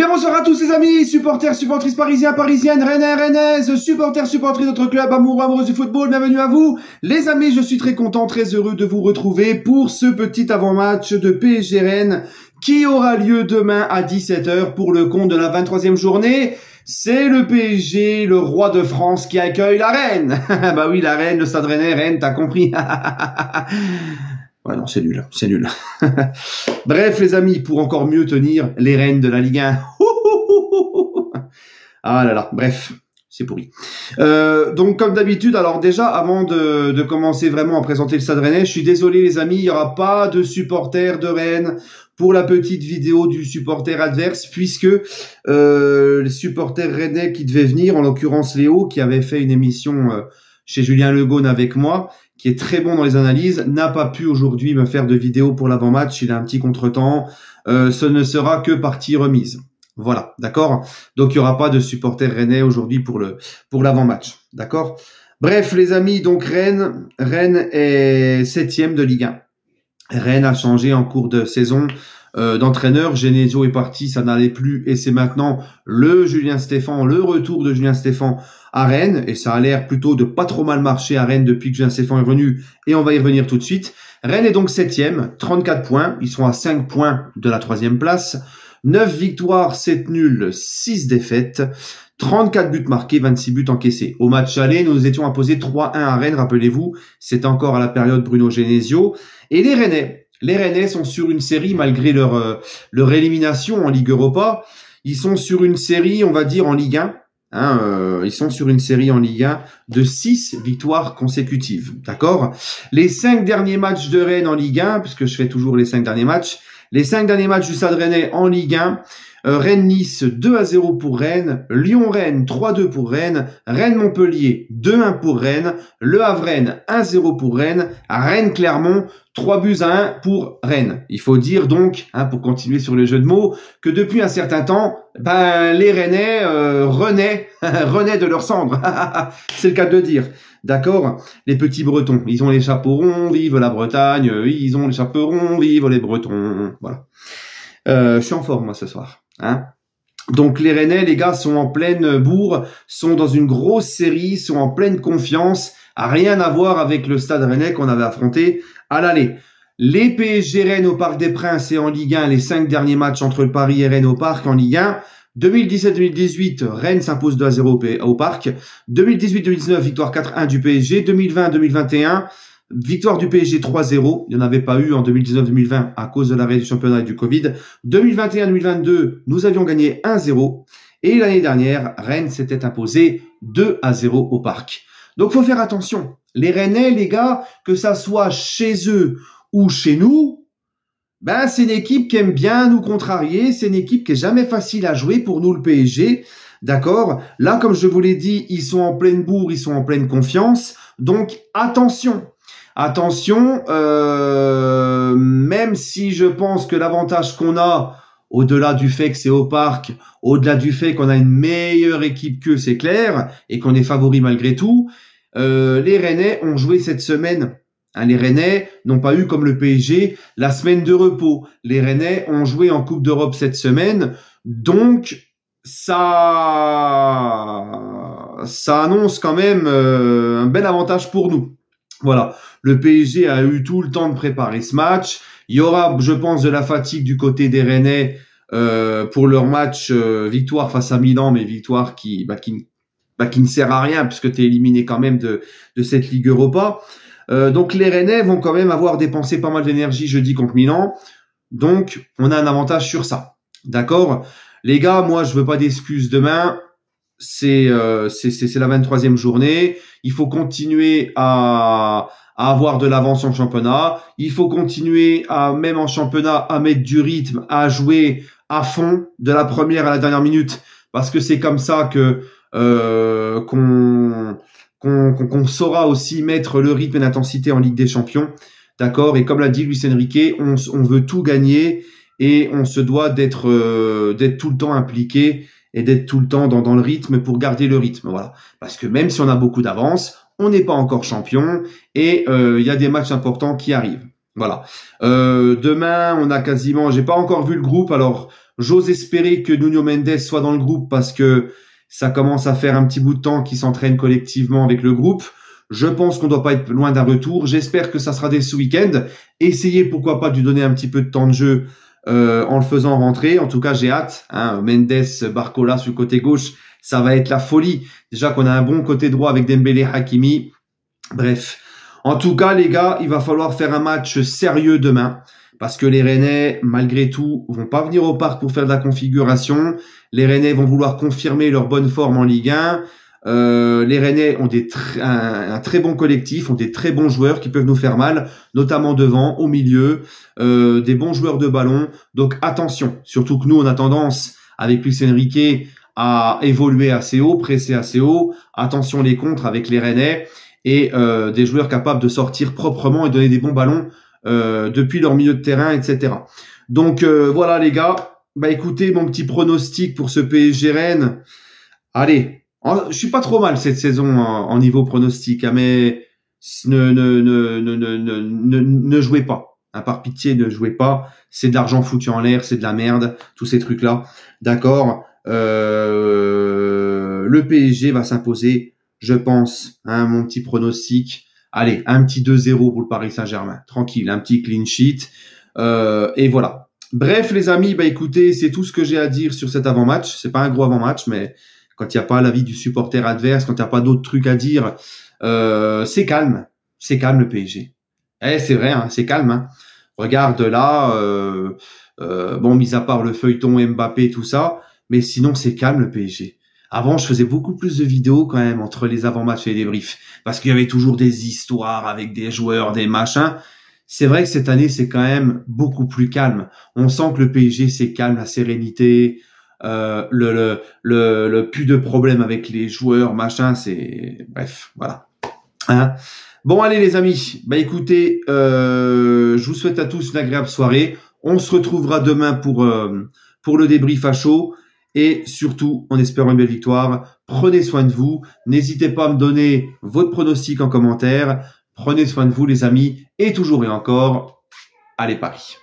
Eh bien bonsoir à tous les amis, supporters, supportrices parisiens, parisiennes, rennais, rennaises, supporters, supportrices de notre club, amoureux, amoureuses du football, bienvenue à vous. Les amis, je suis très content, très heureux de vous retrouver pour ce petit avant-match de PSG Rennes qui aura lieu demain à 17 h pour le compte de la 23e journée. C'est le PSG, le roi de France, qui accueille la Reine. Bah oui, la Reine, le Stade Rennais, Rennes, t'as compris. Ouais, non, c'est nul, c'est nul. Bref, les amis, pour encore mieux tenir les rênes de la Ligue 1. Ah là là, bref, c'est pourri. Donc, comme d'habitude, alors déjà, avant de commencer vraiment à présenter le Stade Rennais, je suis désolé, les amis, il n'y aura pas de supporters de Rennes pour la petite vidéo du supporter adverse, puisque les supporters rennais qui devaient venir, en l'occurrence Léo, qui avait fait une émission chez Julien Legaune avec moi, qui est très bon dans les analyses, n'a pas pu aujourd'hui me faire de vidéo pour l'avant-match. Il a un petit contretemps. Ce ne sera que partie remise. Voilà, d'accord. Donc il y aura pas de supporters rennais aujourd'hui pour l'avant-match, d'accord. Bref, les amis, donc Rennes est 7e de Ligue 1. Rennes a changé en cours de saison d'entraîneur. Genesio est parti, ça n'allait plus, et c'est maintenant le retour de Julien Stéphan à Rennes, et ça a l'air plutôt de pas trop mal marcher à Rennes depuis que Julien Stéphan est revenu, et on va y revenir tout de suite. Rennes est donc 7e, 34 points, ils sont à 5 points de la 3e place, 9 victoires, 7 nuls, 6 défaites, 34 buts marqués, 26 buts encaissés. Au match aller, nous étions imposés 3-1 à Rennes, rappelez-vous, c'était encore à la période Bruno Genesio, et les Rennais sont sur une série, malgré leur élimination en Ligue Europa, ils sont sur une série, on va dire, en Ligue 1. Ils sont sur une série en Ligue 1 de 6 victoires consécutives. D'accord? Les 5 derniers matchs de Rennes en Ligue 1, puisque je fais toujours les 5 derniers matchs, les 5 derniers matchs du Stade Rennais en Ligue 1, Rennes-Nice 2-0 pour Rennes, Lyon-Rennes 3-2 pour Rennes, Rennes-Montpellier 2-1 pour Rennes, Le Havre-Rennes 1-0 pour Rennes, Rennes-Clermont 3-1 pour Rennes. Il faut dire donc, pour continuer sur le jeu de mots, que depuis un certain temps, les Rennais renaient de leur cendre. C'est le cas de le dire. D'accord? Les petits Bretons, ils ont les chapeaux ronds, vive la Bretagne, ils ont les chapeaux ronds, vive les Bretons. Voilà. Je suis en forme, moi, ce soir. Donc les Rennais, les gars, sont en pleine bourre, sont dans une grosse série, sont en pleine confiance, rien à voir avec le Stade Rennais qu'on avait affronté à l'aller. Les PSG Rennes au Parc des Princes et en Ligue 1, les 5 derniers matchs entre le Paris et Rennes au Parc en Ligue 1. 2017-2018, Rennes s'impose 2-0 au Parc. 2018-2019, victoire 4-1 du PSG. 2020-2021, victoire du PSG 3-0. Il n'y en avait pas eu en 2019-2020 à cause de l'arrêt du championnat et du Covid. 2021-2022, nous avions gagné 1-0. Et l'année dernière, Rennes s'était imposé 2-0 au Parc. Donc, faut faire attention. Les Rennais, les gars, que ça soit chez eux ou chez nous, c'est une équipe qui aime bien nous contrarier. C'est une équipe qui est jamais facile à jouer pour nous, le PSG. D'accord? Là, comme je vous l'ai dit, ils sont en pleine bourre, ils sont en pleine confiance. Donc, attention. Attention, même si je pense que l'avantage qu'on a, au-delà du fait que c'est au Parc, au-delà du fait qu'on a une meilleure équipe qu'eux, c'est clair, et qu'on est favori malgré tout, les Rennais ont joué cette semaine. Les Rennais n'ont pas eu, comme le PSG, la semaine de repos. Les Rennais ont joué en Coupe d'Europe cette semaine, donc ça annonce quand même un bel avantage pour nous. Voilà, le PSG a eu tout le temps de préparer ce match. Il y aura, je pense, de la fatigue du côté des Rennais pour leur match victoire face à Milan, mais victoire qui ne sert à rien puisque tu es éliminé quand même de cette Ligue Europa. Donc les Rennais vont quand même avoir dépensé pas mal d'énergie jeudi contre Milan. Donc on a un avantage sur ça. D'accord? Les gars, moi je veux pas d'excuses demain. C'est la 23e journée. Il faut continuer à avoir de l'avance en championnat. Il faut continuer même en championnat, à mettre du rythme, à jouer à fond de la première à la dernière minute, parce que c'est comme ça que qu'on saura aussi mettre le rythme et l'intensité en Ligue des Champions. D'accord? Et comme l'a dit Luis Enrique, on veut tout gagner et on se doit d'être tout le temps impliqué et d'être tout le temps dans le rythme pour garder le rythme. Voilà. Parce que même si on a beaucoup d'avance, on n'est pas encore champion et il y a des matchs importants qui arrivent. Voilà. Demain, on a quasiment, j'ai pas encore vu le groupe, alors J'ose espérer que Nuno Mendes soit dans le groupe parce que ça commence à faire un petit bout de temps qu'ils s'entraînent collectivement avec le groupe. Je pense qu'on doit pas être loin d'un retour. J'espère que ça sera dès ce week-end. Essayez, pourquoi pas, de lui donner un petit peu de temps de jeu en le faisant rentrer. En tout cas, j'ai hâte. Mendes, Barcola sur le côté gauche, ça va être la folie. Déjà qu'on a un bon côté droit avec Dembélé, Hakimi. Bref. En tout cas, les gars, il va falloir faire un match sérieux demain. Parce que les Rennais, malgré tout, vont pas venir au parc pour faire de la configuration. Les Rennais vont vouloir confirmer leur bonne forme en Ligue 1. Les Rennais ont un très bon collectif, ont des très bons joueurs qui peuvent nous faire mal, notamment devant, au milieu, des bons joueurs de ballon. Donc attention, surtout que nous, on a tendance, avec Luis Enrique, à évoluer assez haut, presser assez haut. Attention les contres avec les Rennais et des joueurs capables de sortir proprement et donner des bons ballons depuis leur milieu de terrain, etc. Donc voilà les gars, bah écoutez, mon petit pronostic pour ce PSG Rennes, allez, je suis pas trop mal cette saison en niveau pronostic, mais ne jouez pas, par pitié ne jouez pas, c'est de l'argent foutu en l'air, c'est de la merde, tous ces trucs là, d'accord. Le PSG va s'imposer, je pense, mon petit pronostic. Allez, un petit 2-0 pour le Paris Saint-Germain. Tranquille, un petit clean sheet. Et voilà. Bref, les amis, bah écoutez, c'est tout ce que j'ai à dire sur cet avant-match. C'est pas un gros avant-match, mais quand il n'y a pas l'avis du supporter adverse, quand il n'y a pas d'autres trucs à dire, c'est calme. C'est calme le PSG. C'est vrai, c'est calme. Regarde là, bon, mis à part le feuilleton Mbappé, tout ça, mais sinon c'est calme le PSG. Avant, je faisais beaucoup plus de vidéos quand même entre les avant-matchs et les débriefs, parce qu'il y avait toujours des histoires avec des joueurs, des machins. C'est vrai que cette année, c'est quand même beaucoup plus calme. On sent que le PSG, c'est calme, la sérénité, le plus de problèmes avec les joueurs, machin, c'est... Bref, voilà. Bon, allez les amis, bah écoutez, je vous souhaite à tous une agréable soirée. On se retrouvera demain pour le débrief à chaud. Et surtout, en espérant une belle victoire, prenez soin de vous. N'hésitez pas à me donner votre pronostic en commentaire. Prenez soin de vous, les amis. Et toujours et encore, allez Paris.